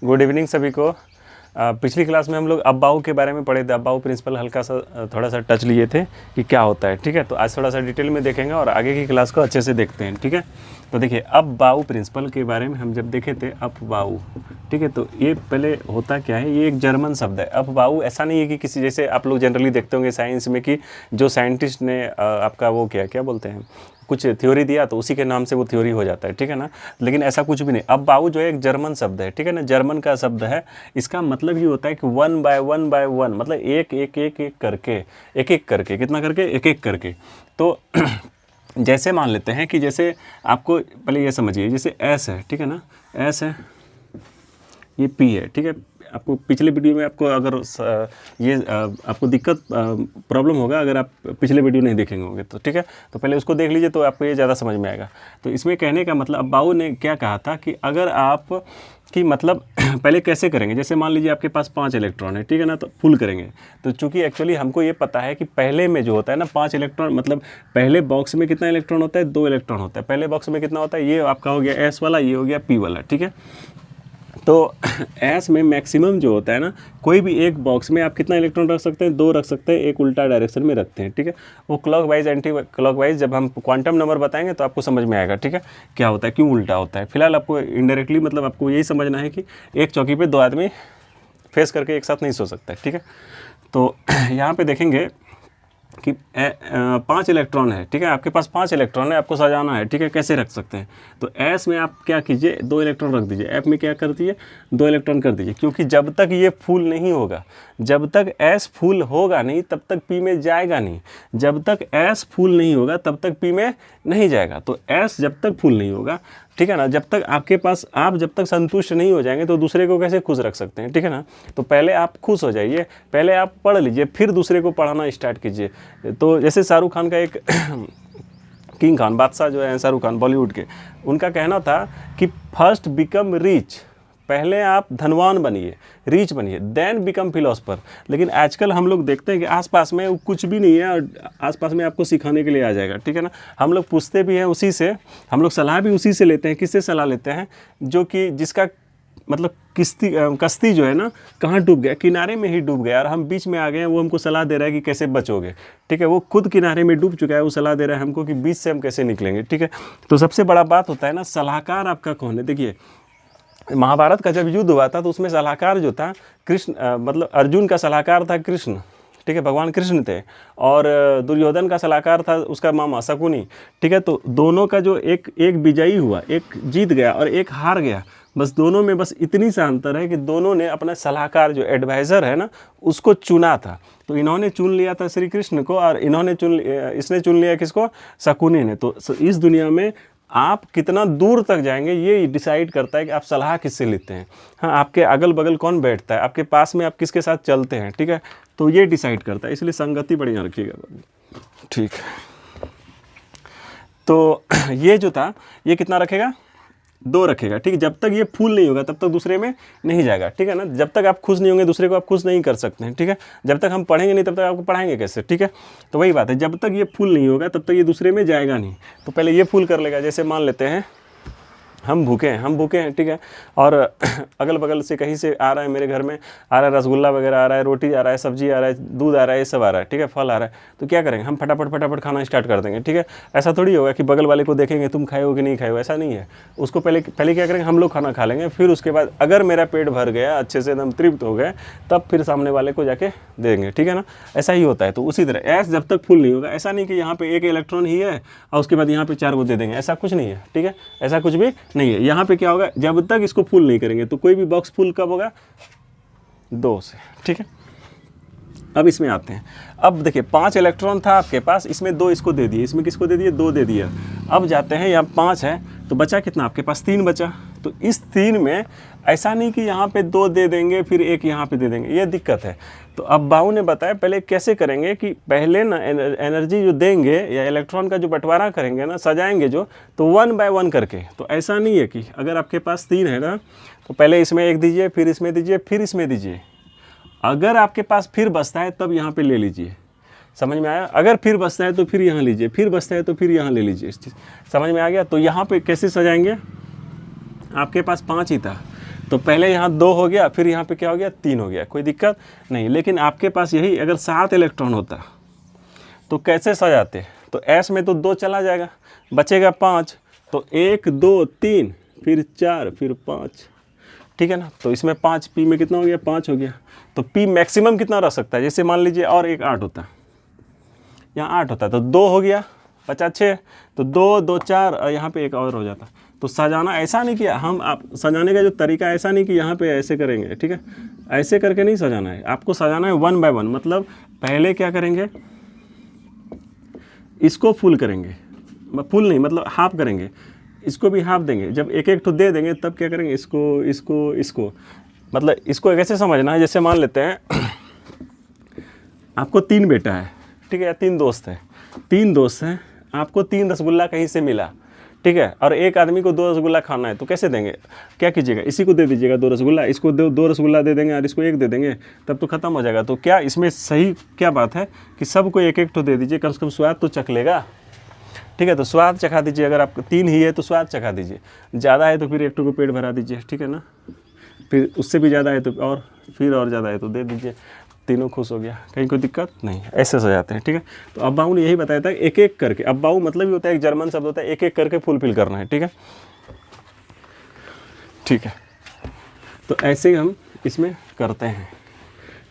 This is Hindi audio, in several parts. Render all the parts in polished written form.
गुड इवनिंग सभी को। पिछली क्लास में हम लोग अब्बाऊ के बारे में पढ़े थे। अब्बाऊ प्रिंसिपल हल्का सा थोड़ा सा टच लिए थे कि क्या होता है, ठीक है। तो आज थोड़ा सा डिटेल में देखेंगे और आगे की क्लास को अच्छे से देखते हैं, ठीक है। तो देखिए, अब्बाऊ प्रिंसिपल के बारे में हम जब देखे थे अब्बाऊ, ठीक है, तो ये पहले होता क्या है, ये एक जर्मन शब्द है। अब्बाऊ ऐसा नहीं है कि किसी, जैसे आप लोग जनरली देखते होंगे साइंस में कि जो साइंटिस्ट ने आपका वो क्या बोलते हैं, कुछ थ्योरी दिया तो उसी के नाम से वो थ्योरी हो जाता है, ठीक है ना। लेकिन ऐसा कुछ भी नहीं। अब्बाऊ जो है एक जर्मन शब्द है, ठीक है ना, जर्मन का शब्द है। इसका मतलब ये होता है कि वन बाय वन, मतलब एक एक करके कितना करके, एक एक करके। तो जैसे मान लेते हैं कि जैसे आपको पहले ये समझिए, जैसे एस है, ठीक है ना, एस है, ये पी है, ठीक है। आपको पिछले वीडियो में आपको अगर ये आपको दिक्कत प्रॉब्लम होगा अगर आप पिछले वीडियो नहीं देखेंगे होंगे तो, ठीक है। तो पहले उसको देख लीजिए तो आपको ये ज़्यादा समझ में आएगा। तो इसमें कहने का मतलब अब्बाऊ ने क्या कहा था कि अगर आप कि मतलब पहले कैसे करेंगे, जैसे मान लीजिए आपके पास 5 इलेक्ट्रॉन है, ठीक है ना, तो फुल करेंगे। तो चूंकि एक्चुअली हमको ये पता है कि पहले में जो होता है ना 5 इलेक्ट्रॉन, मतलब पहले बॉक्स में कितना इलेक्ट्रॉन होता है, 2 इलेक्ट्रॉन होता है। पहले बॉक्स में कितना होता है, ये आपका हो गया एस वाला, ये हो गया पी वाला, ठीक है। तो एस में मैक्सिमम जो होता है ना, कोई भी एक बॉक्स में आप कितना इलेक्ट्रॉन रख सकते हैं, 2 रख सकते हैं, एक उल्टा डायरेक्शन में रखते हैं, ठीक है। वो क्लॉकवाइज एंटी क्लॉकवाइज जब हम क्वांटम नंबर बताएंगे तो आपको समझ में आएगा, ठीक है, क्या होता है, क्यों उल्टा होता है। फिलहाल आपको इनडायरेक्टली मतलब आपको यही समझना है कि एक चौकी पे 2 आदमी फेस करके एक साथ नहीं सो सकता है, ठीक है। तो यहाँ पे देखेंगे कि 5 इलेक्ट्रॉन है, ठीक है, आपके पास 5 इलेक्ट्रॉन है, आपको सजाना है, ठीक है। कैसे रख सकते हैं, तो एस में आप क्या कीजिए, 2 इलेक्ट्रॉन रख दीजिए, एफ में क्या कर दीजिए, 2 इलेक्ट्रॉन कर दीजिए, क्योंकि जब तक ये फुल नहीं होगा, जब तक एस फुल होगा नहीं तब तक पी में जाएगा नहीं, जब तक एस फुल नहीं होगा तब तक पी में नहीं जाएगा। तो एस जब तक फुल नहीं होगा, ठीक है ना, जब तक आपके पास, आप जब तक संतुष्ट नहीं हो जाएंगे तो दूसरे को कैसे खुश रख सकते हैं, ठीक है ना। तो पहले आप खुश हो जाइए, पहले आप पढ़ लीजिए, फिर दूसरे को पढ़ाना स्टार्ट कीजिए। तो जैसे शाहरुख खान का एक किंग खान, बादशाह जो है शाहरुख खान बॉलीवुड के, उनका कहना था कि फर्स्ट बिकम रिच, पहले आप धनवान बनिए, रीच बनिए, देन बिकम फिलोसफर। लेकिन आजकल हम लोग देखते हैं कि आसपास में कुछ भी नहीं है और आसपास में आपको सिखाने के लिए आ जाएगा, ठीक है ना। हम लोग पूछते भी हैं उसी से, हम लोग सलाह भी उसी से लेते हैं। किससे सलाह लेते हैं, जो कि जिसका मतलब कश्ती जो है ना कहाँ डूब गया, किनारे में ही डूब गया और हम बीच में आ गए हैं, वो हमको सलाह दे रहा है कि कैसे बचोगे, ठीक है। वो खुद किनारे में डूब चुका है, वो सलाह दे रहा है हमको कि बीच से हम कैसे निकलेंगे, ठीक है। तो सबसे बड़ा बात होता है ना, सलाहकार आपका कौन है। देखिए, महाभारत का जब युद्ध हुआ था तो उसमें सलाहकार जो था कृष्ण, मतलब अर्जुन का सलाहकार था कृष्ण, ठीक है, भगवान कृष्ण थे। और दुर्योधन का सलाहकार था उसका मामा शकुनी, ठीक है। तो दोनों का जो एक विजयी हुआ, एक जीत गया और एक हार गया, बस दोनों में बस इतनी सा अंतर है कि दोनों ने अपना सलाहकार जो एडवाइज़र है ना उसको चुना था। तो इन्होंने चुन लिया था श्री कृष्ण को और इसने चुन लिया किसको, शकुनी ने। तो इस दुनिया में आप कितना दूर तक जाएंगे ये डिसाइड करता है कि आप सलाह किससे लेते हैं। हाँ, आपके अगल बगल कौन बैठता है, आपके पास में आप किसके साथ चलते हैं, ठीक है। तो ये डिसाइड करता है, इसलिए संगति बढ़िया रखिएगा, ठीक है। तो ये जो था ये कितना रखेगा, 2 रखेगा, ठीक है। जब तक ये फुल नहीं होगा तब तक दूसरे में नहीं जाएगा, ठीक है ना। जब तक आप खुश नहीं होंगे दूसरे को आप खुश नहीं कर सकते हैं, ठीक है। जब तक हम पढ़ेंगे नहीं तब तक आपको पढ़ाएंगे कैसे, ठीक है। तो वही बात है, जब तक ये फुल नहीं होगा तब तक ये दूसरे में जाएगा नहीं। तो पहले ये फुल कर लेगा। जैसे मान लेते हैं हम भूखे हैं, ठीक है, और अगल बगल से कहीं से आ रहा है, मेरे घर में आ रहा है रसगुल्ला वगैरह आ रहा है, रोटी आ रहा है, सब्जी आ रहा है, दूध आ रहा है, ये सब आ रहा है, ठीक है, फल आ रहा है। तो क्या करेंगे, हम फटाफट खाना स्टार्ट कर देंगे, ठीक है। ऐसा थोड़ी होगा कि बगल वाले को देखेंगे तुम खाए हो कि नहीं खाए हो, ऐसा नहीं है। उसको पहले क्या करेंगे, हम लोग खाना खा लेंगे, फिर उसके बाद अगर मेरा पेट भर गया, अच्छे से एकदम तृप्त हो गए, तब फिर सामने वाले को जाके देंगे, ठीक है ना। ऐसा ही होता है। तो उसी तरह एस जब तक फुल नहीं होगा, ऐसा नहीं कि यहाँ पे 1 इलेक्ट्रॉन ही है और उसके बाद यहाँ पे 4 को दे देंगे, ऐसा कुछ नहीं है, ठीक है, ऐसा कुछ भी नहीं है। यहाँ पे क्या होगा, जब तक इसको फुल नहीं करेंगे तो कोई भी बॉक्स फुल कब होगा, 2 से, ठीक है। अब इसमें आते हैं। अब देखिए 5 इलेक्ट्रॉन था आपके पास, इसमें 2 इसको दे दिए, इसमें किसको दे दिए, 2 दे दिए। अब जाते हैं, यहाँ 5 है तो बचा कितना, आपके पास 3 बचा। तो इस 3 में ऐसा नहीं कि यहाँ पे 2 दे देंगे फिर 1 यहाँ पे दे देंगे, ये दिक्कत है। तो अब्बाऊ ने बताया पहले कैसे करेंगे कि पहले ना एनर्जी जो देंगे या इलेक्ट्रॉन का जो बंटवारा करेंगे ना, सजाएंगे जो, तो 1 बाय 1 करके। तो ऐसा नहीं है कि अगर आपके पास 3 है ना तो पहले इसमें 1 दीजिए, फिर इसमें दीजिए, फिर इसमें दीजिए। अगर आपके पास फिर बचता है तब यहाँ पे ले लीजिए, समझ में आया। अगर फिर बचता है तो फिर यहाँ लीजिए, फिर बचता है तो फिर यहाँ ले लीजिए, इस चीज़ समझ में आ गया। तो यहाँ पे कैसे सजाएंगे, आपके पास 5 ही था तो पहले यहाँ 2 हो गया, फिर यहाँ पे क्या हो गया 3 हो गया, कोई दिक्कत नहीं। लेकिन आपके पास यही अगर 7 इलेक्ट्रॉन होता तो कैसे सजाते? तो S में तो 2 चला जाएगा, बचेगा 5, तो 1 2 3 फिर 4 फिर 5, ठीक है ना। तो इसमें 5 P में कितना हो गया 5 हो गया। तो P मैक्सिमम कितना रह सकता है? जैसे मान लीजिए और एक 8 होता, यहाँ 8 होता तो 2 हो गया, बचा 6, तो 2 2 4 और यहाँ पे एक और हो जाता। तो सजाना ऐसा नहीं किया हम, आप सजाने का जो तरीका ऐसा नहीं कि यहाँ पे ऐसे करेंगे, ठीक है, ऐसे करके नहीं सजाना है, आपको सजाना है 1 बाय 1। मतलब पहले क्या करेंगे, इसको फुल करेंगे, फुल नहीं मतलब हाफ करेंगे, इसको भी हाफ देंगे। जब एक एक तो दे देंगे तब क्या करेंगे, इसको इसको इसको, मतलब इसको कैसे समझना है, जैसे मान लेते हैं आपको 3 बेटा है, ठीक है, या 3 दोस्त हैं, 3 दोस्त हैं, आपको 3 रसगुल्ला कहीं से मिला, ठीक है, और एक आदमी को 2 रसगुल्ला खाना है, तो कैसे देंगे, क्या कीजिएगा, इसी को दे दीजिएगा 2 रसगुल्ला, इसको 2 रसगुल्ला दे देंगे और इसको 1 दे देंगे, तब तो ख़त्म हो जाएगा। तो क्या इसमें सही क्या बात है कि सबको एक एक तो दे दीजिए, कम से कम स्वाद तो चख लेगा, ठीक है। तो स्वाद चखा दीजिए, अगर आपको 3 ही है तो स्वाद चखा दीजिए, ज़्यादा है तो फिर एक को पेट भरा दीजिए, ठीक है ना, फिर उससे भी ज़्यादा है तो और फिर और ज़्यादा है तो दे दीजिए, तीनों खुश हो गया, कहीं कोई दिक्कत नहीं, ऐसे सजाते हैं, ठीक है। तो अब्बाऊ ने यही बताया था, एक एक करके, अब्बाऊ मतलब ही होता है एक जर्मन शब्द होता है, एक एक करके फुलफिल करना है, ठीक है, ठीक है। तो ऐसे ही हम इसमें करते हैं,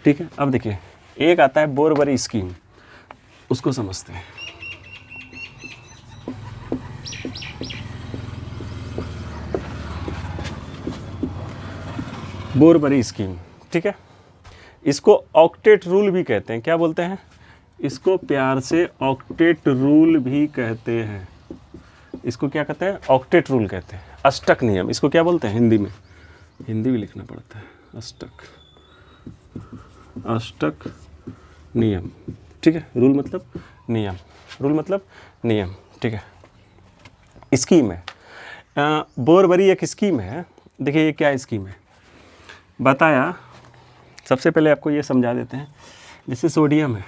ठीक है। अब देखिए एक आता है बोरबरी स्कीम, उसको समझते हैं। बोरबरी स्कीम, ठीक है, इसको ऑक्टेट रूल भी कहते हैं। क्या बोलते हैं इसको? प्यार से ऑक्टेट रूल भी कहते हैं। इसको क्या कहते हैं? ऑक्टेट रूल कहते हैं, अष्टक नियम। इसको क्या बोलते हैं हिंदी में? हिंदी भी लिखना पड़ता है, अष्टक, अष्टक नियम, ठीक है। रूल मतलब नियम, रूल मतलब नियम, ठीक है। स्कीम है, बोरबरी एक स्कीम है। देखिए ये क्या स्कीम है बताया, सबसे पहले आपको ये समझा देते हैं। जैसे सोडियम है,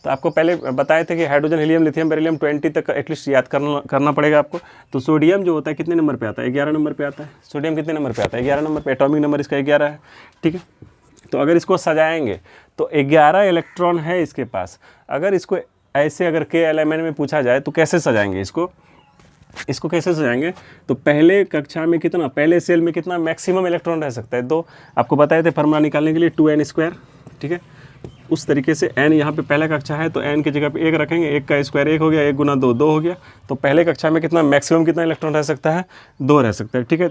तो आपको पहले बताए थे कि हाइड्रोजन, हीलियम, लिथियम, बेरिलियम 20 तक एटलीस्ट याद करना पड़ेगा आपको। तो सोडियम जो होता है कितने नंबर पे आता है? 11 नंबर पे आता है। सोडियम कितने नंबर पे आता है? 11 नंबर पे, एटॉमिक नंबर इसका 11 है, ठीक है। तो अगर इसको सजाएंगे तो 11 इलेक्ट्रॉन है इसके पास। अगर इसको ऐसे अगर KLMN में पूछा जाए तो कैसे सजाएंगे इसको कैसे सजाएंगे? तो पहले कक्षा में कितना, पहले सेल में कितना मैक्सिमम इलेक्ट्रॉन रह सकता है? 2। आपको बताए थे फार्मूला निकालने के लिए 2n², ठीक है। उस तरीके से n यहाँ पे पहला कक्षा है तो n की जगह पे 1 रखेंगे, 1 का स्क्वायर 1 हो गया, 1 गुना 2 2 हो गया। तो पहले कक्षा में कितना मैक्सिमम कितना इलेक्ट्रॉन रह सकता है? 2 रह सकता है, ठीक है।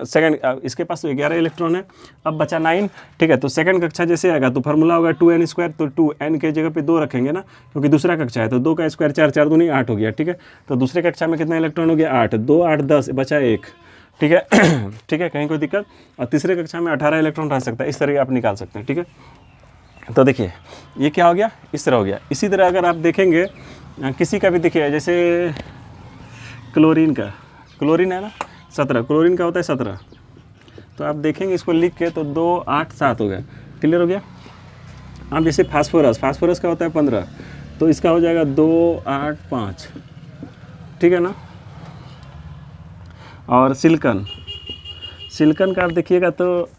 सेकंड, इसके पास तो 11 इलेक्ट्रॉन है, अब बचा 9, ठीक है। तो सेकंड कक्षा जैसे आएगा तो फार्मूला होगा 2n², तो 2n के जगह पे 2 रखेंगे ना, क्योंकि दूसरा कक्षा है। तो 2 का स्क्वायर 4 4 दूनी 8 हो गया, ठीक है। तो दूसरे कक्षा में कितना इलेक्ट्रॉन हो गया? 8, 2 8 10, बचा 1, ठीक है। ठीक है, कहीं कोई दिक्कत? और तीसरे कक्षा में 18 इलेक्ट्रॉन रह सकता है। इस तरह आप निकाल सकते हैं, ठीक है। तो देखिए ये क्या हो गया, इस तरह हो गया। इसी तरह अगर आप देखेंगे किसी का भी, देखिए जैसे क्लोरीन का, क्लोरीन है ना 17, क्लोरीन का होता है 17। तो आप देखेंगे इसको लिख के तो 2 8 7 हो गया, क्लियर हो गया। अब जैसे फास्फोरस, फास्फोरस का होता है 15, तो इसका हो जाएगा 2 8 5, ठीक है ना। और सिलिकॉन, सिलिकॉन का आप देखिएगा तो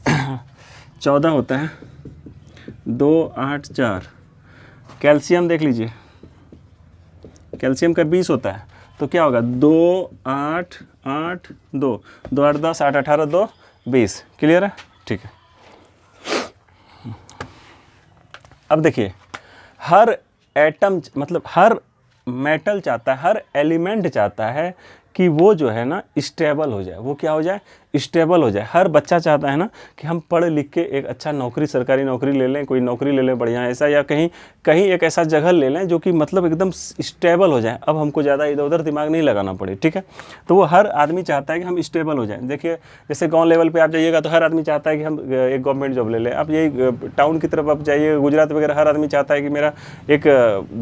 14 होता है, 2 8 4। कैल्शियम देख लीजिए, कैल्शियम का 20 होता है, तो क्या होगा 2 8 8 2, 2 8 10, 8 18 2 20, क्लियर है, ठीक है। अब देखिए हर एटम, मतलब हर मेटल चाहता है, हर एलिमेंट चाहता है कि वो जो है ना स्टेबल हो जाए। वो क्या हो जाए? स्टेबल हो जाए। हर बच्चा चाहता है ना कि हम पढ़ लिख के एक अच्छा नौकरी, सरकारी नौकरी ले लें, कोई नौकरी ले लें बढ़िया ऐसा, या कहीं कहीं एक ऐसा जगह ले लें जो कि मतलब एकदम स्टेबल हो जाए। अब हमको ज़्यादा इधर उधर दिमाग नहीं लगाना पड़े, ठीक है। तो वो हर आदमी चाहता है कि हम स्टेबल हो जाए। देखिए जैसे गाँव लेवल पर आप जाइएगा तो हर आदमी चाहता है कि हम एक गवर्नमेंट जॉब ले लें। अब यही टाउन की तरफ आप जाइए, गुजरात वगैरह, हर आदमी चाहता है कि मेरा एक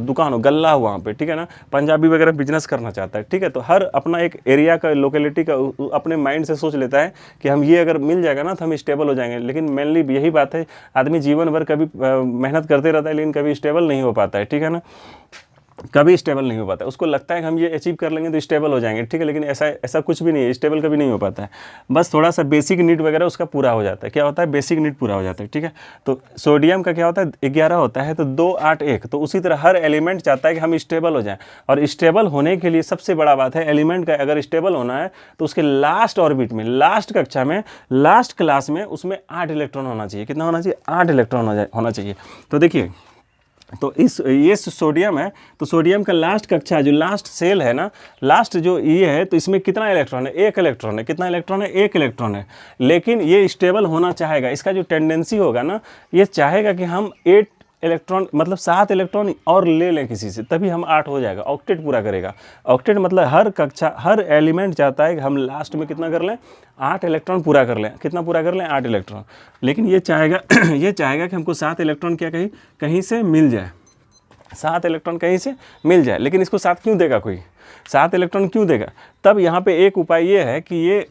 दुकान हो, गल्ला हो वहाँ पर, ठीक है ना। पंजाबी वगैरह बिजनेस करना चाहता है, ठीक है। तो हर अपना एक एरिया का, लोकेलिटी का अपने माइंड से सोच लेता है कि हम ये अगर मिल जाएगा ना तो हम स्टेबल हो जाएंगे। लेकिन मेनली यही बात है, आदमी जीवन भर कभी मेहनत करते रहता है लेकिन कभी स्टेबल नहीं हो पाता है, ठीक है ना। कभी स्टेबल नहीं हो पाता। उसको लगता है कि हम ये अचीव कर लेंगे तो स्टेबल हो जाएंगे, ठीक है, लेकिन ऐसा ऐसा कुछ भी नहीं है, स्टेबल कभी नहीं हो पाता है। बस थोड़ा सा बेसिक नीड वगैरह उसका पूरा हो जाता है। क्या होता है, बेसिक नीड पूरा हो जाता है, ठीक है। तो सोडियम का क्या होता है, 11 होता है, तो 2 8 1, तो उसी तरह हर एलिमेंट चाहता है कि हम स्टेबल हो जाएं। और स्टेबल होने के लिए सबसे बड़ा बात है, एलिमेंट का अगर स्टेबल होना है तो उसके लास्ट ऑर्बिट में, लास्ट कक्षा में, लास्ट क्लास में उसमें 8 इलेक्ट्रॉन होना चाहिए। कितना होना चाहिए, 8 इलेक्ट्रॉन होना चाहिए। तो देखिए, तो ये सोडियम है, तो सोडियम का लास्ट कक्षा जो लास्ट सेल है ना, लास्ट जो ये है, तो इसमें कितना इलेक्ट्रॉन है, 1 इलेक्ट्रॉन है। कितना इलेक्ट्रॉन है, 1 इलेक्ट्रॉन है। लेकिन ये स्टेबल होना चाहेगा, इसका जो टेंडेंसी होगा ना, ये चाहेगा कि हम 8 इलेक्ट्रॉन मतलब 7 इलेक्ट्रॉन और ले लें किसी से, तभी हम 8 हो जाएगा, ऑक्टेट पूरा करेगा। ऑक्टेट मतलब हर कक्षा, हर एलिमेंट चाहता है कि हम लास्ट में कितना कर लें, 8 इलेक्ट्रॉन पूरा कर लें। कितना पूरा कर लें, 8 इलेक्ट्रॉन। लेकिन ये चाहेगा ये चाहेगा कि हमको 7 इलेक्ट्रॉन क्या कहीं से मिल जाए, 7 इलेक्ट्रॉन कहीं से मिल जाए। लेकिन इसको 7 क्यों देगा, कोई 7 इलेक्ट्रॉन क्यों देगा? तब यहाँ पे एक उपाय ये है कि ये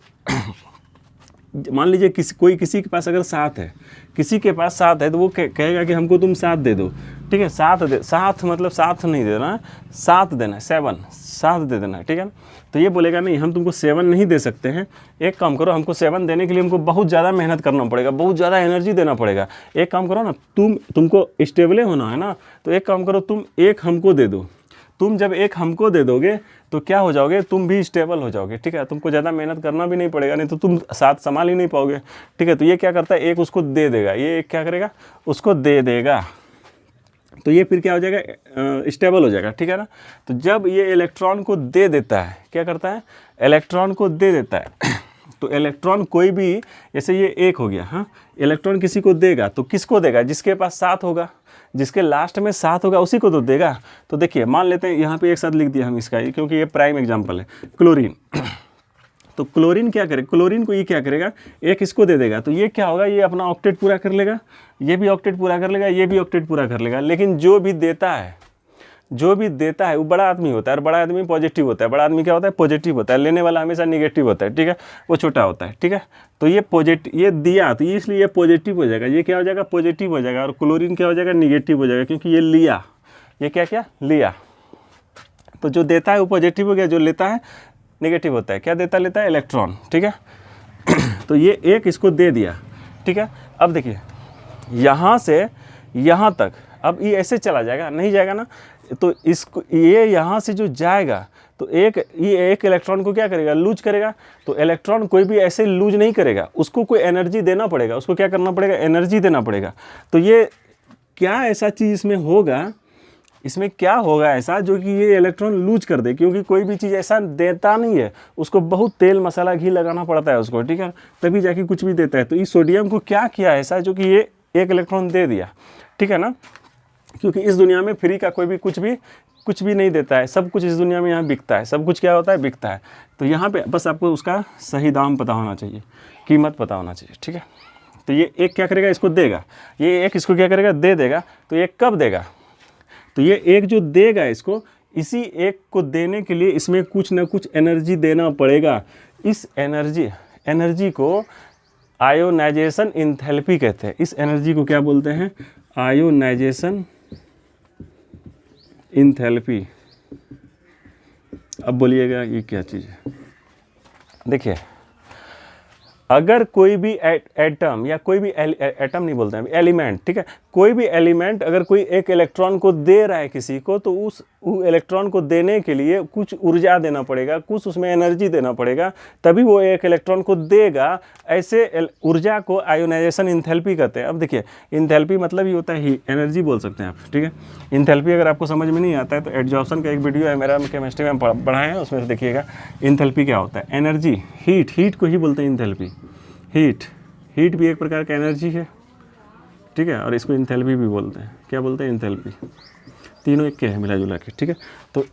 मान लीजिए किसी के पास अगर 7 है, किसी के पास 7 है, तो वो कहेगा कि हमको तुम 7 दे दो, ठीक है। 7 मतलब 7 नहीं देना, 7 देना है, 7 दे देना है, ठीक है ना। तो ये बोलेगा नहीं, हम तुमको 7 नहीं दे सकते हैं। एक काम करो, हमको 7 देने के लिए हमको बहुत ज़्यादा मेहनत करना पड़ेगा, बहुत ज़्यादा एनर्जी देना पड़ेगा। एक काम करो ना, तुमको स्टेबल होना है ना, तो एक काम करो, तुम 1 हमको दे दो। तुम जब 1 हमको दे दोगे तो क्या हो जाओगे, तुम भी स्टेबल हो जाओगे, ठीक है। तुमको ज़्यादा मेहनत करना भी नहीं पड़ेगा, नहीं तो तुम 7 संभाल ही नहीं पाओगे, ठीक है। तो ये क्या करता है, 1 उसको दे देगा, ये 1 क्या करेगा, उसको दे देगा। तो ये फिर क्या हो जाएगा, स्टेबल हो जाएगा, ठीक है ना। तो जब ये इलेक्ट्रॉन को दे देता है, क्या करता है, इलेक्ट्रॉन को दे देता है तो इलेक्ट्रॉन कोई भी, जैसे ये 1 हो गया, हाँ, इलेक्ट्रॉन किसी को देगा तो किसको देगा, जिसके पास 7 होगा, जिसके लास्ट में 7 होगा उसी को तो देगा। तो देखिए, मान लेते हैं यहाँ पे एक साथ लिख दिया हम इसका, क्योंकि ये प्राइम एग्जाम्पल है, क्लोरीन। तो क्लोरीन क्या करे, क्लोरीन को ये क्या करेगा, 1 इसको दे देगा, तो ये क्या होगा, ये अपना ऑक्टेट पूरा कर लेगा, ये भी ऑक्टेट पूरा कर लेगा, ये भी ऑक्टेट पूरा कर लेगा। लेकिन जो भी देता है वो बड़ा आदमी होता है, और बड़ा आदमी पॉजिटिव होता है। बड़ा आदमी क्या होता है, पॉजिटिव होता है। लेने वाला हमेशा निगेटिव होता है, ठीक है, वो छोटा होता है, ठीक है। तो ये ये दिया, तो इसलिए ये पॉजिटिव हो जाएगा, ये क्या हो जाएगा, पॉजिटिव हो जाएगा। और क्लोरीन क्या हो जाएगा, निगेटिव हो जाएगा, क्योंकि ये लिया, ये क्या लिया। तो जो देता है वो पॉजिटिव हो गया, जो लेता है नेगेटिव होता है। क्या लेता है इलेक्ट्रॉन, ठीक है। तो ये 1 इसको दे दिया, ठीक है। अब देखिए, यहाँ से यहाँ तक, अब ये ऐसे चला जाएगा, नहीं जाएगा ना, तो इसको ये यहाँ से जो जाएगा, तो ये 1 इलेक्ट्रॉन को क्या करेगा, लूज करेगा। तो इलेक्ट्रॉन कोई भी ऐसे लूज नहीं करेगा, उसको कोई एनर्जी देना पड़ेगा, उसको क्या करना पड़ेगा, एनर्जी देना पड़ेगा। तो ये क्या ऐसा चीज़ इसमें क्या होगा ऐसा जो कि ये इलेक्ट्रॉन लूज कर दे, क्योंकि कोई भी चीज़ ऐसा देता नहीं है, उसको बहुत तेल मसाला घी लगाना पड़ता है उसको, ठीक है, तभी जाके कुछ भी देता है। तो इस सोडियम को क्या किया ऐसा जो कि ये 1 इलेक्ट्रॉन दे दिया, ठीक है ना। क्योंकि इस दुनिया में फ्री का कोई भी कुछ भी नहीं देता है, सब कुछ इस दुनिया में यहाँ बिकता है, सब कुछ क्या होता है, बिकता है। तो यहाँ पे बस आपको उसका सही दाम पता होना चाहिए, कीमत पता होना चाहिए, ठीक है। तो ये 1 क्या करेगा, इसको देगा, ये 1 इसको क्या करेगा, दे देगा। तो ये कब देगा, तो ये 1 जो देगा इसको, इसी 1 को देने के लिए इसमें कुछ ना कुछ एनर्जी देना पड़ेगा। इस एनर्जी को आयोनाइजेशन इंथैल्पी कहते हैं। इस एनर्जी को क्या बोलते हैं, आयोनाइजेशन इंथैल्पी। अब बोलिएगा ये क्या चीज़ है। देखिए, अगर कोई भी एटम या कोई भी एटम नहीं बोलते हैं, एलिमेंट, ठीक है, कोई भी एलिमेंट अगर कोई 1 इलेक्ट्रॉन को दे रहा है किसी को, तो उस इलेक्ट्रॉन को देने के लिए कुछ ऊर्जा देना पड़ेगा, कुछ उसमें एनर्जी देना पड़ेगा, तभी वो 1 इलेक्ट्रॉन को देगा। ऐसे ऊर्जा को आयोनाइजेशन इंथैल्पी कहते हैं। अब देखिए, इंथैल्पी मतलब ये होता है एनर्जी बोल सकते हैं आप, ठीक है। इंथैल्पी अगर आपको समझ में नहीं आता है तो एडजॉर्प्शन का एक वीडियो है मेरा, केमिस्ट्री में पढ़ाए हैं, उसमें से देखिएगा इंथैल्पी क्या होता है। एनर्जी, हीट को ही बोलते हैं इंथैल्पी। हीट भी एक प्रकार का एनर्जी है, ठीक है, और इसको इंथैल्पी भी बोलते हैं। क्या बोलते हैं, इंथैल्पी। तीनों एक के हैं मिला जुला के, ठीक है। तो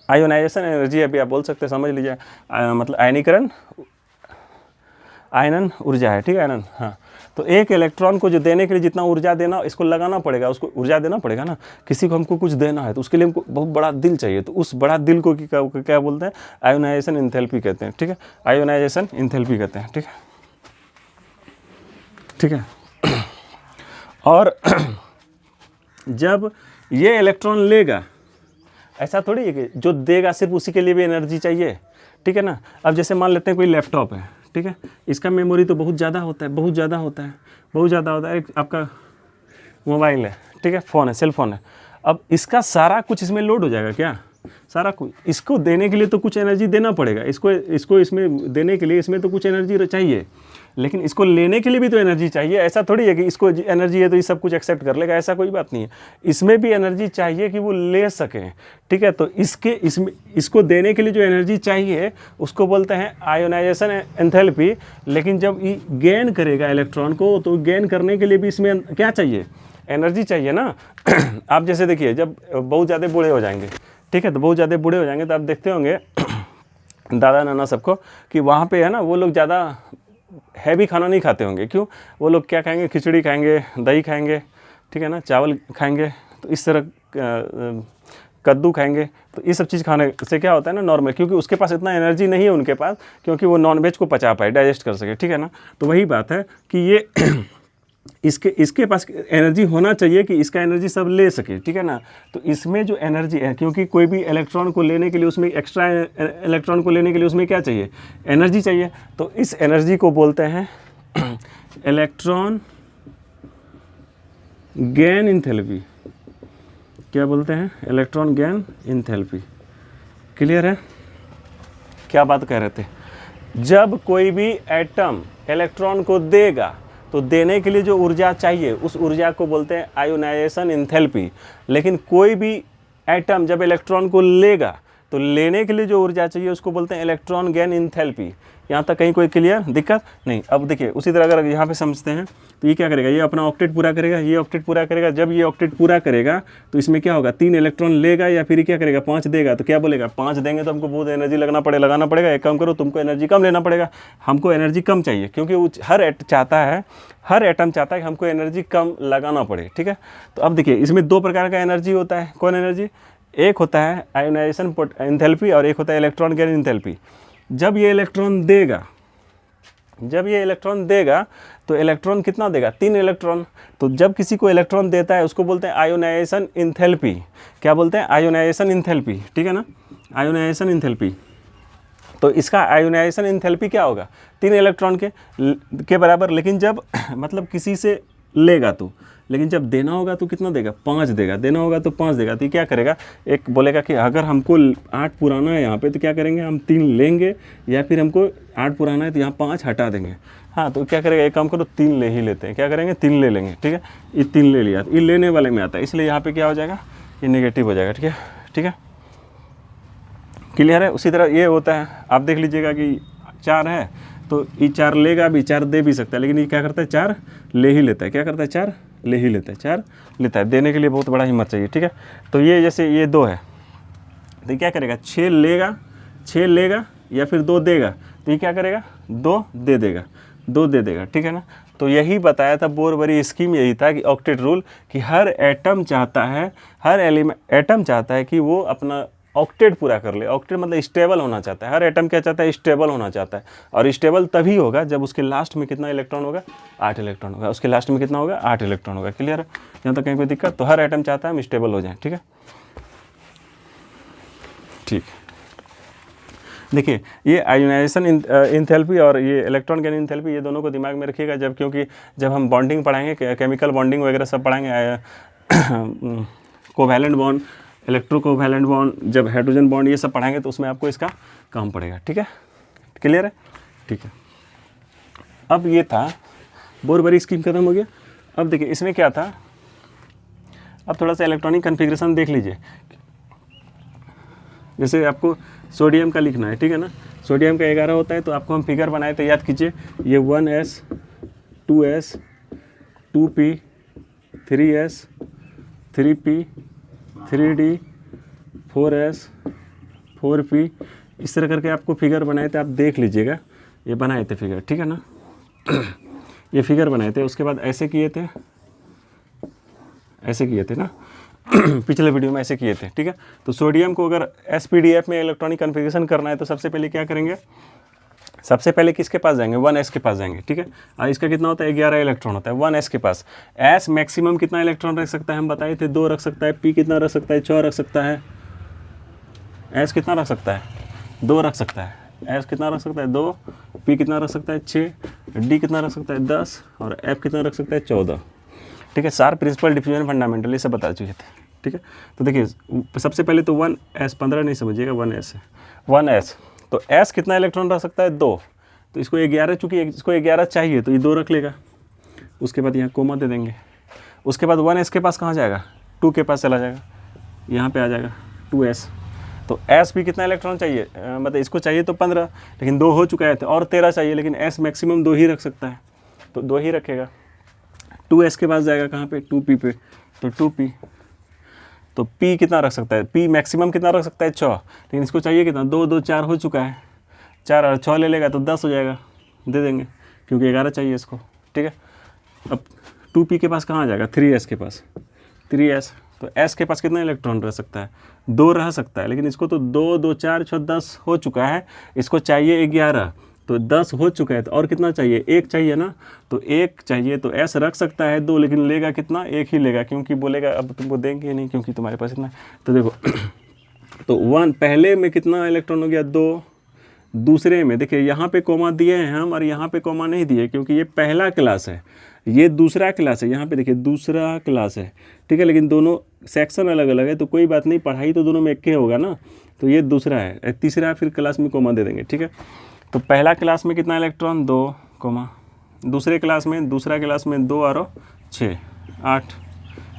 आयोनाइजेशन एनर्जी अभी आप बोल सकते हैं, समझ लीजिए, मतलब आयनीकरण, आयनन ऊर्जा है, ठीक है, आयनन, हाँ। तो 1 इलेक्ट्रॉन को जो देने के लिए जितना ऊर्जा देना, इसको लगाना पड़ेगा, उसको ऊर्जा देना पड़ेगा ना। किसी को हमको कुछ देना है तो उसके लिए हमको बहुत बड़ा दिल चाहिए, तो उस बड़ा दिल को क्या बोलते हैं, आयोनाइजेशन इंथैल्पी कहते हैं, ठीक है, आयोनाइजेशन इंथैल्पी कहते हैं, ठीक है, ठीक है। और जब ये इलेक्ट्रॉन लेगा, ऐसा थोड़ी है कि जो देगा सिर्फ उसी के लिए भी एनर्जी चाहिए, ठीक है ना। अब जैसे मान लेते हैं कोई लैपटॉप है, ठीक है, इसका मेमोरी तो बहुत ज़्यादा होता है, बहुत ज़्यादा होता है, बहुत ज़्यादा होता है। एक आपका मोबाइल है, ठीक है, फ़ोन है, सेल फ़ोन है, अब इसका सारा कुछ इसमें लोड हो जाएगा क्या? सारा कुछ इसको देने के लिए तो कुछ एनर्जी देना पड़ेगा, इसको इसमें देने के लिए इसमें तो कुछ एनर्जी चाहिए, लेकिन इसको लेने के लिए भी तो एनर्जी चाहिए। ऐसा थोड़ी है कि इसको एनर्जी है तो ये सब कुछ एक्सेप्ट कर लेगा, ऐसा कोई बात नहीं है। इसमें भी एनर्जी चाहिए कि वो ले सकें, ठीक है। तो इसको देने के लिए जो एनर्जी चाहिए उसको बोलते हैं आयोनाइजेशन एंथैल्पी। लेकिन जब ये गेन करेगा इलेक्ट्रॉन को, तो गेन करने के लिए भी इसमें क्या चाहिए? एनर्जी चाहिए ना। आप जैसे देखिए, जब बहुत ज़्यादा बूढ़े हो जाएंगे, ठीक है, तो बहुत ज़्यादा बूढ़े हो जाएंगे तो आप देखते होंगे दादा नाना सबको कि वहाँ पे है ना, वो लोग ज़्यादा हैवी खाना नहीं खाते होंगे। क्यों? वो लोग क्या खाएंगे? खिचड़ी खाएंगे, दही खाएंगे, ठीक है ना, चावल खाएंगे, तो इस तरह कद्दू खाएंगे। तो ये सब चीज़ खाने से क्या होता है ना, नॉर्मल, क्योंकि उसके पास इतना एनर्जी नहीं है उनके पास, क्योंकि वो नॉनवेज को पचा पाए, डाइजेस्ट कर सके, ठीक है ना। तो वही बात है कि ये इसके पास एनर्जी होना चाहिए कि इसका एनर्जी सब ले सके, ठीक है ना। तो इसमें जो एनर्जी है, क्योंकि कोई भी इलेक्ट्रॉन को लेने के लिए उसमें एक्स्ट्रा इलेक्ट्रॉन को लेने के लिए उसमें क्या चाहिए? एनर्जी चाहिए। तो इस एनर्जी को बोलते हैं इलेक्ट्रॉन गेन एंथैल्पी। क्या बोलते हैं? Electron gain enthalpy. क्लियर है? क्या बात कह रहे थे? जब कोई भी एटम इलेक्ट्रॉन को देगा तो देने के लिए जो ऊर्जा चाहिए उस ऊर्जा को बोलते हैं आयोनाइजेशन एंथैल्पी। लेकिन कोई भी एटम जब इलेक्ट्रॉन को लेगा तो लेने के लिए जो ऊर्जा चाहिए उसको बोलते हैं इलेक्ट्रॉन गेन एंथैल्पी। यहाँ तक कहीं कोई क्लियर दिक्कत नहीं? अब देखिए, उसी तरह अगर यहाँ पे समझते हैं तो ये क्या करेगा? ये अपना ऑक्टेट पूरा करेगा, ये ऑक्टेट पूरा करेगा। जब ये ऑक्टेट पूरा करेगा तो इसमें क्या होगा? 3 इलेक्ट्रॉन लेगा या फिर क्या करेगा? 5 देगा। तो क्या बोलेगा? 5 देंगे तो हमको बहुत एनर्जी लगाना पड़ेगा। एक काम करो, तुमको एनर्जी कम लेना पड़ेगा, हमको एनर्जी कम चाहिए, क्योंकि हर एटम चाहता है कि हमको एनर्जी कम लगाना पड़े, ठीक है। तो अब देखिए, इसमें 2 प्रकार का एनर्जी होता है। कौन एनर्जी? एक होता है आयोनाइजेशन एंथैल्पी और एक होता है इलेक्ट्रॉन गेन एंथैल्पी। जब ये इलेक्ट्रॉन देगा तो इलेक्ट्रॉन कितना देगा? 3 इलेक्ट्रॉन। तो जब किसी को इलेक्ट्रॉन देता है उसको बोलते हैं आयोनाइजेशन एंथैल्पी। क्या बोलते हैं? आयोनाइजेशन एंथैल्पी, ठीक है ना, आयोनाइजेशन एंथैल्पी। तो इसका आयोनाइजेशन एंथैल्पी क्या होगा? 3 इलेक्ट्रॉन के बराबर। लेकिन जब मतलब किसी से लेगा तो, लेकिन जब देना होगा तो कितना देगा? 5 देगा। देना होगा तो 5 देगा। तो क्या करेगा? एक बोलेगा कि अगर हमको 8 पुराना है यहाँ पे तो क्या करेंगे? हम 3 लेंगे, या फिर हमको 8 पुराना है तो यहाँ 5 हटा देंगे। हाँ, तो क्या करेगा? एक काम करो, 3 ले ही लेते हैं। क्या करेंगे? 3 ले लेंगे, ठीक है। ये 3 ले लिया, ये लेने वाले में आता है, इसलिए यहाँ पे क्या हो जाएगा? ये नेगेटिव हो जाएगा, ठीक है, ठीक है, क्लियर है। उसी तरह ये होता है, आप देख लीजिएगा कि 4 है तो ये 4 लेगा भी, 4 दे भी सकता है, लेकिन ये क्या करता है? 4 ले ही लेता है। क्या करता है? 4 ले ही लेता है, 4 लेता है। देने के लिए बहुत बड़ा हिम्मत चाहिए, ठीक है। तो ये जैसे ये 2 है तो क्या करेगा? 6 लेगा या फिर 2 देगा। तो ये क्या करेगा? 2 दे देगा, ठीक है ना। तो यही बताया था, बोरबरी स्कीम यही था कि ऑक्टेट रूल, कि हर एटम चाहता है कि वो अपना ऑक्टेट पूरा कर ले। ऑक्टेट मतलब स्टेबल होना चाहता है। हर एटम क्या चाहता है? स्टेबल होना चाहता है। और स्टेबल तभी होगा जब उसके लास्ट में कितना इलेक्ट्रॉन होगा? 8 इलेक्ट्रॉन होगा। उसके लास्ट में कितना होगा? 8 इलेक्ट्रॉन होगा। क्लियर है? यहाँ तक कहीं कोई दिक्कत? तो हर एटम चाहता है हम स्टेबल हो जाएं, ठीक है, ठीक। देखिए, ये आयोनाइजेशन एंथैल्पी और ये इलेक्ट्रॉन गेन एंथैल्पी, ये दोनों को दिमाग में रखिएगा क्योंकि जब हम बॉन्डिंग पढ़ाएंगे, केमिकल बॉन्डिंग वगैरह सब पढ़ाएंगे, कोवैलेंट बॉन्ड, इलेक्ट्रोकोवैलेंट बॉन्ड, जब हाइड्रोजन बॉन्ड, ये सब पढ़ाएंगे तो उसमें आपको इसका काम पड़ेगा, ठीक है, क्लियर है, ठीक है। अब ये था, बोरबरी स्कीम खत्म हो गया। अब देखिए इसमें क्या था, अब थोड़ा सा इलेक्ट्रॉनिक कन्फिग्रेशन देख लीजिए। जैसे आपको सोडियम का लिखना है, ठीक है ना, सोडियम का 11 होता है, तो आपको हम फिगर बनाए थे, याद कीजिए, ये 1s 2s 2p 3s 3p 3d 4s 4p, इस तरह करके आपको फिगर बनाए थे, आप देख लीजिएगा, ये बनाए थे फिगर, ठीक है ना। ये फिगर बनाए थे, उसके बाद ऐसे किए थे, ऐसे किए थे ना, पिछले वीडियो में ऐसे किए थे, ठीक है। तो सोडियम को अगर SPDF में इलेक्ट्रॉनिक कन्फिग्रेशन करना है तो सबसे पहले क्या करेंगे, सबसे पहले किसके पास जाएंगे, 1s के पास जाएंगे, ठीक है। और इसका कितना होता है, 11 इलेक्ट्रॉन होता है 1s के पास। s मैक्सिमम कितना इलेक्ट्रॉन रख सकता है, हम बताए थे 2 रख सकता है, p कितना रख सकता है, 4 रख सकता है, एस कितना रख सकता है, 2 रख सकता है, एस कितना रख सकता है 2, पी कितना रख सकता है 6, डी कितना रख सकता है 10 और एफ कितना रख सकता है 14। ठीक है, 4 प्रिंसिपल डिफ्यूजन फंडामेंटल ये सब बता चुके थे। ठीक है, तो देखिए सबसे पहले तो 1s 15 नहीं समझिएगा, 1s है, 1s तो s कितना इलेक्ट्रॉन रख सकता है 2, तो इसको 11, चूँकि इसको 11 चाहिए तो ये 2 रख लेगा। उसके बाद यहाँ कोमा दे देंगे। उसके बाद 1s के पास कहाँ जाएगा, 2 के पास चला जाएगा, यहाँ पे आ जाएगा 2s। तो s भी कितना इलेक्ट्रॉन चाहिए, मतलब इसको चाहिए तो 15, लेकिन 2 हो चुका है तो और 13 चाहिए, लेकिन s मैक्सिमम 2 ही रख सकता है तो 2 ही रखेगा। 2s के पास जाएगा कहाँ पे, 2p पे, तो 2p। तो p कितना रख सकता है, p मैक्सिमम कितना रख सकता है 6, लेकिन इसको चाहिए कितना, 2 2 4 हो चुका है, 4 और 6 ले लेगा तो 10 हो जाएगा, दे देंगे क्योंकि 11 चाहिए इसको। ठीक है, अब 2p के पास कहाँ आ जाएगा, 3s के पास, 3s तो s के पास कितना इलेक्ट्रॉन रह सकता है, 2 रह सकता है, लेकिन इसको तो 2 2 4 6 10 हो चुका है, इसको चाहिए 11, तो 10 हो चुका है तो और कितना चाहिए, 1 चाहिए ना, तो 1 चाहिए तो s रख सकता है 2, लेकिन लेगा कितना, 1 ही लेगा, क्योंकि बोलेगा अब तुमको देंगे नहीं क्योंकि तुम्हारे पास इतना। तो देखो तो 1 पहले में कितना इलेक्ट्रॉन हो गया 2, दूसरे में देखिए यहाँ पे कोमा दिए हैं हम और यहाँ पे कोमा नहीं दिए क्योंकि ये पहला क्लास है, ये दूसरा क्लास है, यहाँ पे देखिए दूसरा क्लास है। ठीक है, लेकिन दोनों सेक्शन अलग अलग है तो कोई बात नहीं, पढ़ाई तो दोनों में एक ही होगा ना, तो ये दूसरा है, तीसरा फिर क्लास में कोमा दे देंगे। ठीक है, तो पहला क्लास में कितना इलेक्ट्रॉन 2 कोमा, दूसरे क्लास में, दूसरा क्लास में 2 और 6 8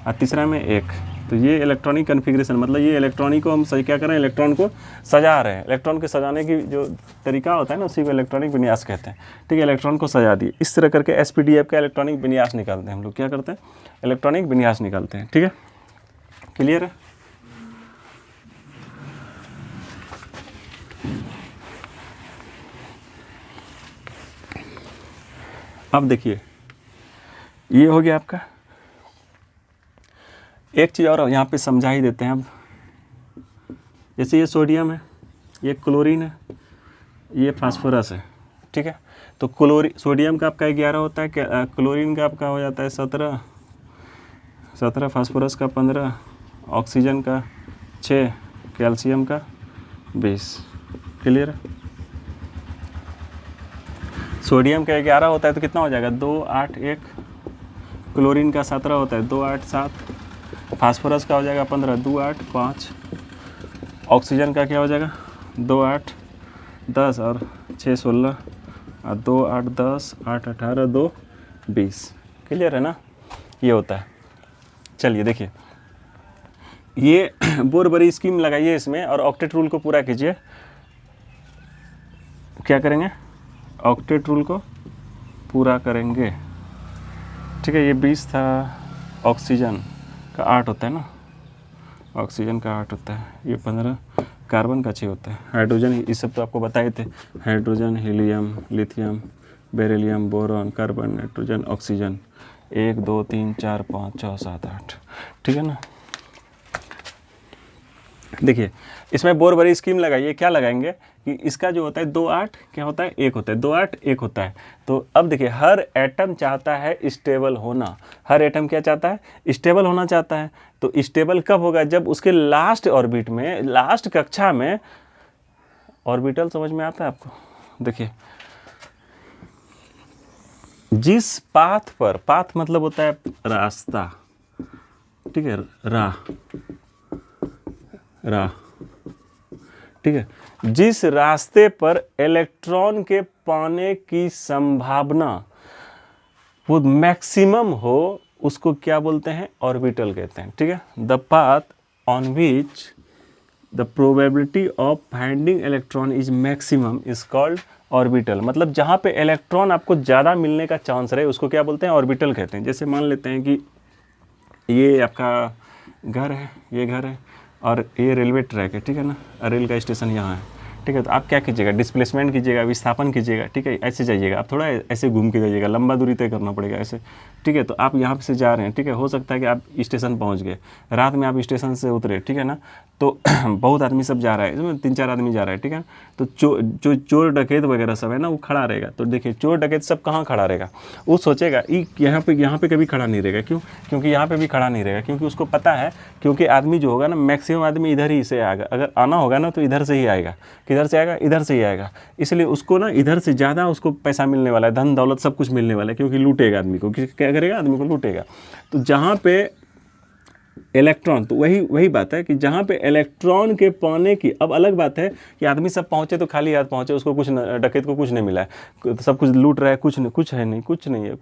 और तीसरा में 1। तो ये इलेक्ट्रॉनिक कन्फिग्रेशन, मतलब ये इलेक्ट्रॉनिक को हम सही क्या कर रहे हैं, इलेक्ट्रॉन को सजा रहे हैं। इलेक्ट्रॉन के सजाने की जो तरीका होता है ना उसी को इलेक्ट्रॉनिक विन्यास कहते हैं। ठीक है, इलेक्ट्रॉन को सजा दिए, इस तरह करके एसपीडीएफ का इलेक्ट्रॉनिक विन्यास निकालते हैं हम लोग, क्या करते हैं, इलेक्ट्रॉनिक विन्यास निकालते हैं। ठीक है, क्लियर है। अब देखिए ये हो गया आपका, एक चीज़ और यहाँ पे समझा ही देते हैं अब, जैसे ये सोडियम है, ये क्लोरीन है, ये फास्फोरस है। ठीक है, तो सोडियम का आपका 11 होता है, क्लोरीन का आपका हो जाता है 17, फास्फोरस का 15, ऑक्सीजन का 6, कैल्शियम का 20। क्लियर है। सोडियम का 11 होता है तो कितना हो जाएगा 2 8 1, क्लोरीन का 17 होता है 2 8 7, फास्फोरस का हो जाएगा 15 2 8 5, ऑक्सीजन का क्या हो जाएगा 2 8 10 और 6 16 और 2 8 10 8 18 2 20। क्लियर है ना, ये होता है। चलिए देखिए, ये बोरबरी स्कीम लगाइए इसमें और ऑक्टेट रूल को पूरा कीजिए। क्या करेंगे, ऑक्टेट रूल को पूरा करेंगे। ठीक है, ये 20 था, ऑक्सीजन का 8 होता है ना, ऑक्सीजन का 8 होता है, ये 15, कार्बन का 6 होता है, हाइड्रोजन ये सब तो आपको बताए थे, hydrogen, helium, lithium, beryllium, boron, carbon, nitrogen, oxygen 1 2 3 4 5 6 7 8। ठीक है ना। देखिए इसमें बोरबरी स्कीम लगाइए, क्या लगाएंगे कि इसका जो होता है 2 8 क्या होता है 1 होता है, 2 8 1 होता है। तो अब देखिए हर एटम चाहता है स्टेबल होना, हर एटम क्या चाहता है, स्टेबल होना चाहता है। तो स्टेबल कब होगा, जब उसके लास्ट ऑर्बिट में, लास्ट कक्षा में, ऑर्बिटल समझ में आता है आपको। देखिए जिस पाथ पर, पाथ मतलब होता है रास्ता, ठीक है, राह, ठीक है, जिस रास्ते पर इलेक्ट्रॉन के पाने की संभावना वो मैक्सिमम हो उसको क्या बोलते हैं, ऑर्बिटल कहते हैं। ठीक है, the path on which the probability of finding electron is maximum is called orbital. मतलब जहाँ पे इलेक्ट्रॉन आपको ज़्यादा मिलने का चांस रहे उसको क्या बोलते हैं, ऑर्बिटल कहते हैं। जैसे मान लेते हैं कि ये आपका घर है, ये घर है और ये रेलवे ट्रैक है, ठीक है ना, रेल का स्टेशन यहाँ है। ठीक है। तो आप क्या कीजिएगा, डिस्प्लेसमेंट कीजिएगा, विस्थापन कीजिएगा, ठीक है, ऐसे जाइएगा, आप थोड़ा ऐसे घूम के जाइएगा, लंबा दूरी तय करना पड़ेगा ऐसे, ठीक है। तो आप यहाँ से जा रहे हैं, ठीक है, हो सकता है कि आप स्टेशन पहुँच गए, रात में आप स्टेशन से उतरे, ठीक है ना, तो बहुत आदमी सब जा रहा है, इसमें 3-4 आदमी जा रहा है, ठीक है। तो जो चोर डकैत वगैरह सब है ना, वो खड़ा रहेगा। तो देखिए चोर डकैत सब कहाँ खड़ा रहेगा, वो सोचेगा यहाँ पे कभी खड़ा नहीं रहेगा, क्यों, क्योंकि यहाँ पे भी खड़ा नहीं रहेगा, क्योंकि उसको पता है, क्योंकि आदमी जो होगा ना, मैक्सिमम आदमी इधर ही से आएगा, अगर आना होगा ना तो इधर से ही आएगा, किधर से आएगा, इधर से ही आएगा। इसलिए उसको ना इधर से ज़्यादा उसको पैसा मिलने वाला है, धन दौलत सब कुछ मिलने वाला है, क्योंकि लूटेगा आदमी को, क्या करेगा, आदमी को लूटेगा। तो जहाँ पे इलेक्ट्रॉन, तो वही बात है कि जहाँ पे इलेक्ट्रॉन के पाने की, अब अलग बात है कि आदमी सब पहुँचे तो खाली हाथ पहुँचे, उसको कुछ डकैत को कुछ नहीं मिला है, तो सब कुछ लूट रहा है, कुछ नहीं है,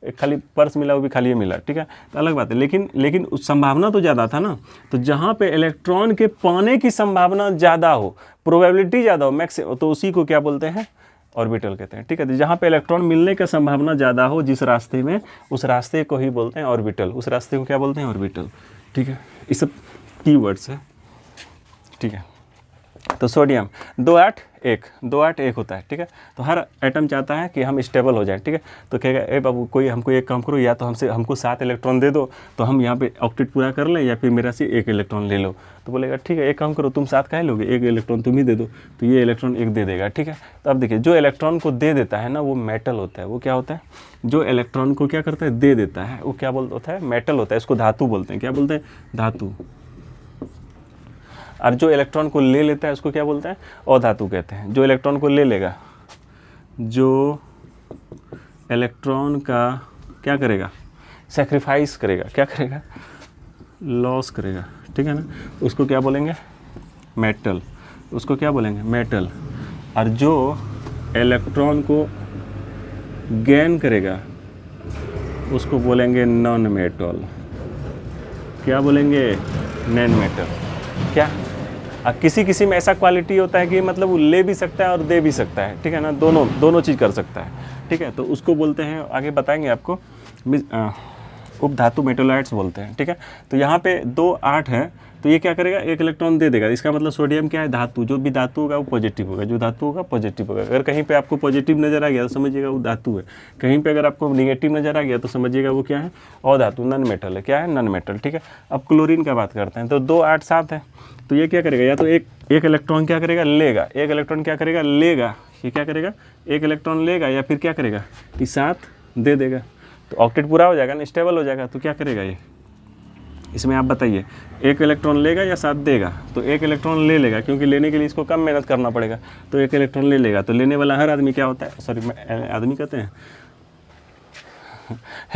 एक खाली पर्स मिला, वो भी खाली मिला, ठीक है, तो अलग बात है। लेकिन उस संभावना तो ज़्यादा था ना, तो जहाँ पे इलेक्ट्रॉन के पाने की संभावना ज़्यादा हो, प्रोबेबिलिटी ज़्यादा हो, मैक्सिमम, तो उसी को क्या बोलते हैं, ऑर्बिटल कहते हैं, ठीक है। तो जहाँ पे इलेक्ट्रॉन मिलने का संभावना ज़्यादा हो जिस रास्ते में, उस रास्ते को ही बोलते हैं ऑर्बिटल, उस रास्ते को क्या बोलते हैं, ऑर्बिटल, ठीक है। ये सब कीवर्ड्स है, ठीक है। तो सोडियम 281 होता है, ठीक है। तो हर एटम चाहता है कि हम स्टेबल हो जाए, ठीक है। तो कहेगा ए बाबू कोई हमको एक काम करो, या तो हमको 7 इलेक्ट्रॉन दे दो, तो हम यहाँ पे ऑक्टेट पूरा कर लें, या फिर मेरा से 1 इलेक्ट्रॉन ले लो। तो बोलेगा ठीक है, एक काम करो, तुम 7 काहे लोगे, 1 इलेक्ट्रॉन तुम ही दे दो, तो ये इलेक्ट्रॉन 1 दे देगा, ठीक है। तो अब देखिए जो इलेक्ट्रॉन को दे देता है ना, वो मेटल होता है। वो क्या होता है, जो इलेक्ट्रॉन को क्या करता है, दे देता है, वो क्या होता है, मेटल होता है। इसको धातु बोलते हैं, क्या बोलते हैं, धातु। और जो इलेक्ट्रॉन को ले लेता है उसको क्या बोलते हैं, अधातु कहते हैं। जो इलेक्ट्रॉन को ले लेगा, जो इलेक्ट्रॉन का क्या करेगा, सेक्रीफाइस करेगा, क्या करेगा, लॉस करेगा, ठीक है ना, उसको क्या बोलेंगे, मेटल। उसको क्या बोलेंगे, मेटल। और जो इलेक्ट्रॉन को गेन करेगा उसको बोलेंगे नॉन मेटल। क्या बोलेंगे, नॉन मेटल। क्या, किसी में ऐसा क्वालिटी होता है कि मतलब वो ले भी सकता है और दे भी सकता है, ठीक है ना, दोनों चीज़ कर सकता है, ठीक है। तो उसको बोलते हैं, आगे बताएंगे आपको, उपधातु मेटोलाइट्स बोलते हैं, ठीक है। तो यहाँ पे 2 8 है, तो ये क्या करेगा, 1 इलेक्ट्रॉन दे देगा। इसका मतलब सोडियम क्या है, धातु। जो भी धातु होगा वो पॉजिटिव होगा, जो धातु होगा पॉजिटिव होगा। अगर कहीं पे आपको पॉजिटिव नजर आ गया तो समझिएगा वो धातु है, कहीं पे अगर आपको निगेटिव नजर आ गया तो समझिएगा वो क्या है, अधातु, नॉन मेटल है। क्या है, नॉन मेटल, ठीक है। अब क्लोरीन का बात करते हैं, तो 2 8 7 है, तो ये क्या करेगा, या तो एक इलेक्ट्रॉन क्या करेगा, लेगा, 1 इलेक्ट्रॉन क्या करेगा, लेगा, ये क्या करेगा, 1 इलेक्ट्रॉन लेगा, या फिर क्या करेगा, कि 7 दे देगा, तो ऑक्टेट पूरा हो जाएगा ना, स्टेबल हो जाएगा। तो क्या करेगा ये, इसमें आप बताइए, 1 इलेक्ट्रॉन लेगा या 7 देगा, तो 1 इलेक्ट्रॉन ले लेगा, क्योंकि लेने के लिए इसको कम मेहनत करना पड़ेगा, तो 1 इलेक्ट्रॉन ले लेगा। तो लेने वाला हर आदमी क्या होता है, सॉरी आदमी कहते हैं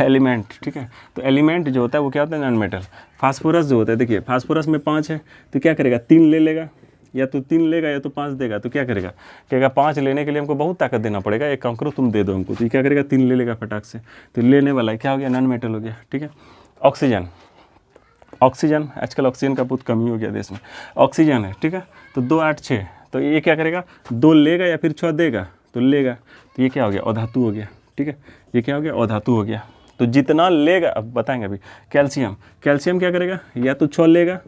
एलिमेंट, ठीक है। तो एलिमेंट जो होता है वो क्या होता है, नॉन मेटल। फास्फोरस जो होता है, देखिए फास्फोरस में 5 है, तो क्या करेगा, 3 ले लेगा, या तो 3 लेगा या तो 5 देगा। तो क्या करेगा, कहेगा 5 लेने के लिए हमको बहुत ताकत देना पड़ेगा, एक काम करो तुम दे दो हमको। तो ये क्या करेगा, 3 ले लेगा फटाक से, तो लेने वाला है, क्या हो गया, नॉन मेटल हो गया, ठीक है। ऑक्सीजन आजकल ऑक्सीजन का बहुत कमी हो गया देश में, ऑक्सीजन है, ठीक है। तो 2 8 6, तो ये क्या करेगा, 2 लेगा या फिर 6 देगा, तो लेगा, तो ये क्या हो गया, अधातु हो गया, ठीक है। ये क्या हो गया, अधातु हो गया। तो जितना लेगा, अब बताएंगे अभी। कैल्शियम क्या करेगा, या तो 6 लेगा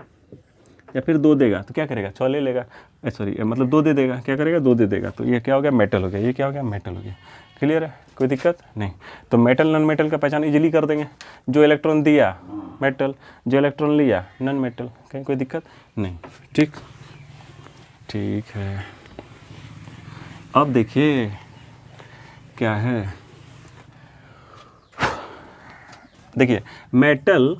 या फिर 2 देगा, तो क्या करेगा, 6 ले लेगा, सॉरी मतलब 2 दे देगा, क्या करेगा, 2 दे देगा, तो ये क्या हो गया, मेटल हो गया। ये क्या हो गया, मेटल हो गया। क्लियर है, कोई दिक्कत नहीं। तो मेटल नॉन मेटल का पहचान इजीली कर देंगे, जो इलेक्ट्रॉन दिया मेटल, जो इलेक्ट्रॉन लिया नॉन मेटल, कहीं कोई दिक्कत नहीं, ठीक है। अब देखिए क्या है, देखिए मेटल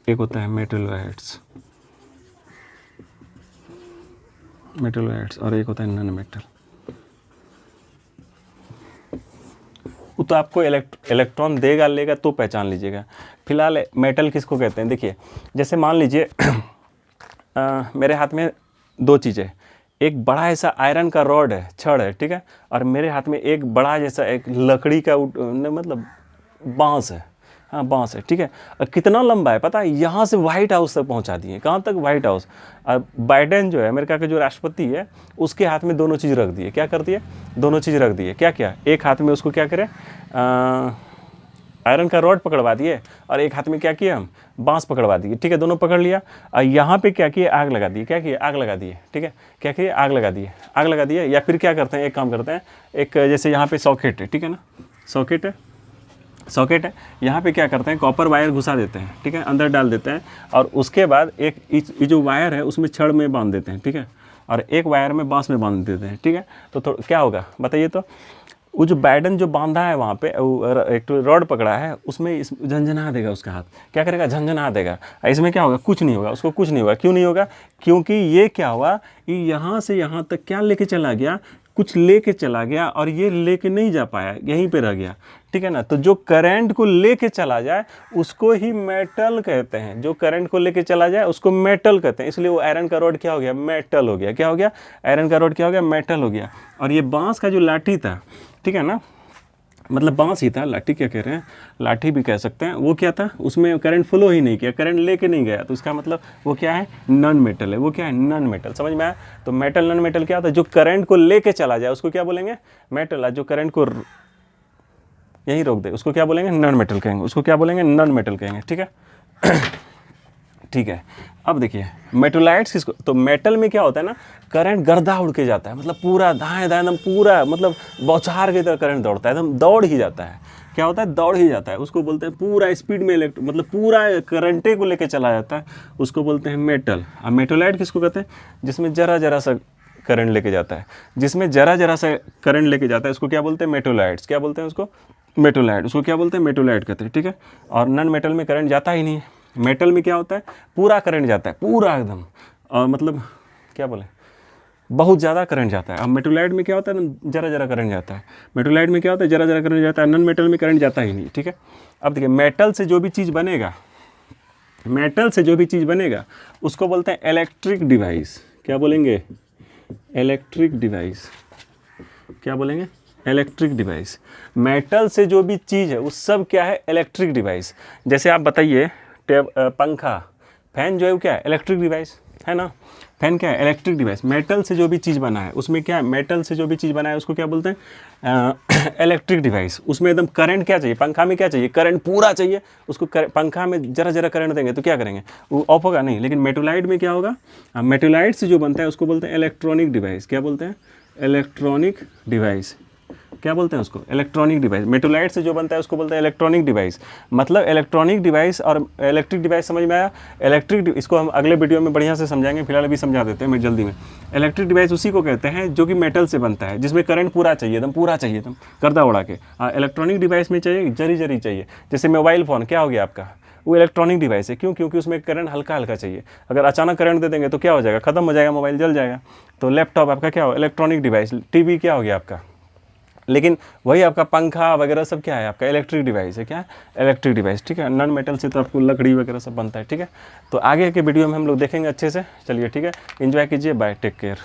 एक होता है मेटलोइड्स और एक होता है नॉन मेटल। वो तो आपको इलेक्ट्रॉन देगा लेगा तो पहचान लीजिएगा। फिलहाल मेटल किसको कहते हैं, देखिए जैसे मान लीजिए मेरे हाथ में 2 चीज़ें, एक बड़ा ऐसा आयरन का रॉड है, छड़ है, ठीक है, और मेरे हाथ में एक बड़ा जैसा एक लकड़ी का मतलब बांस है हाँ बांस है, ठीक है। और कितना लंबा है पता है, यहाँ से व्हाइट हाउस तक पहुँचा दिए। कहाँ तक? White house. अब बाइडेन जो है अमेरिका के जो राष्ट्रपति है, उसके हाथ में दोनों चीज़ रख दिए। क्या कर दिए? दोनों चीज़ रख दिए। क्या क्या? एक हाथ में उसको क्या करें, आयरन का रॉड पकड़वा दिए, और एक हाथ में क्या किया, हम बांस पकड़वा दिए, ठीक है। दोनों पकड़ लिया, और यहाँ पे क्या किए, आग लगा दिए। क्या किए? आग लगा दिए, ठीक है। क्या किए? आग लगा दिए। आग लगा दिए, या फिर क्या करते हैं, एक काम करते हैं, एक जैसे यहाँ पे सॉकेट है, ठीक है ना, सॉकेट है, सॉकेट है, यहाँ पे क्या करते हैं, कॉपर वायर घुसा देते हैं, ठीक है, अंदर डाल देते हैं, और उसके बाद एक ये जो वायर है उसमें छड़ में बांध देते हैं, ठीक है, और एक वायर में बांस में बांध देते हैं, ठीक है। तो क्या होगा बताइए तो, वो जो बाइडेन जो बांधा है वहाँ पे, एक तो रॉड पकड़ा है, उसमें इस झंझना देगा उसका हाथ। क्या करेगा? झंझना देगा। इसमें क्या होगा? कुछ नहीं होगा, उसको कुछ नहीं होगा। क्यों नहीं होगा? क्योंकि ये क्या हुआ, ये यहाँ से यहाँ तक क्या लेके चला गया, कुछ लेके चला गया, और ये लेके नहीं जा पाया, यहीं पे रह गया, ठीक है ना। तो जो करंट को लेके चला जाए उसको ही मेटल कहते हैं। जो करंट को लेके चला जाए उसको मेटल कहते हैं। इसलिए वो आयरन का रॉड क्या हो गया? मेटल हो गया। क्या हो गया? आयरन का रॉड क्या हो गया? मेटल हो गया। और ये बांस का जो लाठी था, ठीक है ना, मतलब बांस ही था, लाठी क्या कह रहे हैं, लाठी भी कह सकते हैं, वो क्या था, उसमें करंट फ्लो ही नहीं किया, करंट लेके नहीं गया, तो इसका मतलब वो क्या है? नॉन मेटल है। वो क्या है? Non metal. समझ में आया? तो मेटल नॉन मेटल क्या होता है? जो करंट को लेके चला जाए उसको क्या बोलेंगे? मेटल। जो करंट को यहीं रोक दे उसको क्या बोलेंगे? नॉन मेटल कहेंगे। उसको क्या बोलेंगे? नॉन मेटल कहेंगे, ठीक है। ठीक है। अब देखिए मेटोलाइट्स किसको, तो मेटल में क्या होता है ना, करंट गर्दा उड़ के जाता है, मतलब पूरा दाएं दाएं एकदम पूरा, मतलब बौछार की तरह करंट दौड़ता है, एकदम दौड़ ही जाता है। क्या होता है? दौड़ ही जाता है। उसको बोलते हैं पूरा स्पीड में मतलब पूरा करंटे को लेके चला जाता है, उसको बोलते हैं मेटल। अब मेटोलाइट किसको कहते हैं? जिसमें जरा जरा सा करंट लेके जाता है, जिसमें जरा जरा सा करंट लेके जाता है उसको क्या बोलते हैं? मेटोलाइट्स। क्या बोलते हैं उसको? मेटोलाइट। उसको क्या बोलते हैं? मेटोलाइट कहते हैं, ठीक है। और नॉन मेटल में करंट जाता ही नहीं है। मेटल में क्या होता है? पूरा करंट जाता है, पूरा एकदम, और मतलब क्या बोले, बहुत ज़्यादा करंट जाता है। अब मेटोलाइट में क्या होता है? जरा जरा करंट जाता है। मेटोलाइट में क्या होता है? जरा जरा करंट जाता है। नॉन मेटल में करंट जाता ही नहीं, ठीक है। अब देखिए मेटल से जो भी चीज़ बनेगा, मेटल से जो भी चीज़ बनेगा उसको बोलते हैं इलेक्ट्रिक डिवाइस। क्या बोलेंगे? Electric device. क्या बोलेंगे? Electric device. मेटल से जो भी चीज़ है वो सब क्या है? Electric device. जैसे आप बताइए पंखा, फैन जो है वो क्या है? इलेक्ट्रिक डिवाइस है ना। फैन क्या है? Electric device. मेटल से जो भी चीज़ बना है उसमें क्या है? मेटल से जो भी चीज़ बना है उसको क्या बोलते हैं? Electric device. उसमें एकदम करंट क्या चाहिए? पंखा में क्या चाहिए? करंट पूरा चाहिए। उसको पंखा में जरा जरा करंट देंगे तो क्या करेंगे? वो ऑफ होगा नहीं। लेकिन मेटोलाइट में क्या होगा? मेटोलाइट से जो बनता है उसको बोलते हैं इलेक्ट्रॉनिक डिवाइस। क्या बोलते हैं? Electronic device. क्या बोलते हैं उसको? Electronic device. मेटोलाइट से जो बनता है उसको बोलते हैं इलेक्ट्रॉनिक डिवाइस। मतलब इलेक्ट्रॉनिक डिवाइस और इलेक्ट्रिक डिवाइस समझ में आया? इसको हम अगले वीडियो में बढ़िया से समझाएंगे, फिलहाल अभी समझा देते हैं मैं जल्दी में। इलेक्ट्रिक डिवाइस उसी को कहते हैं जो कि मेटल से बनता है, जिसमें करंट पूरा चाहिए, एकदम पूरा चाहिए, एकदम गर्दा उड़ा के। इलेक्ट्रॉनिक डिवाइस में चाहिए जरी जरी चाहिए। जैसे मोबाइल फ़ोन क्या हो गया आपका? वो इलेक्ट्रॉनिक डिवाइस है। क्यों? क्योंकि उसमें करंट हल्का हल्का चाहिए। अगर अचानक करंट दे देंगे तो क्या हो जाएगा? खत्म हो जाएगा, मोबाइल जल जाएगा। तो लैपटॉप आपका क्या हो? Electronic device. टीवी क्या हो गया आपका? लेकिन वही आपका पंखा वगैरह सब क्या है? आपका इलेक्ट्रिक डिवाइस है। क्या है? इलेक्ट्रिक डिवाइस, ठीक है। नॉन मेटल से तो आपको लकड़ी वगैरह सब बनता है, ठीक है। तो आगे के वीडियो में हम लोग देखेंगे अच्छे से। चलिए ठीक है, एंजॉय कीजिए, बाय, टेक केयर।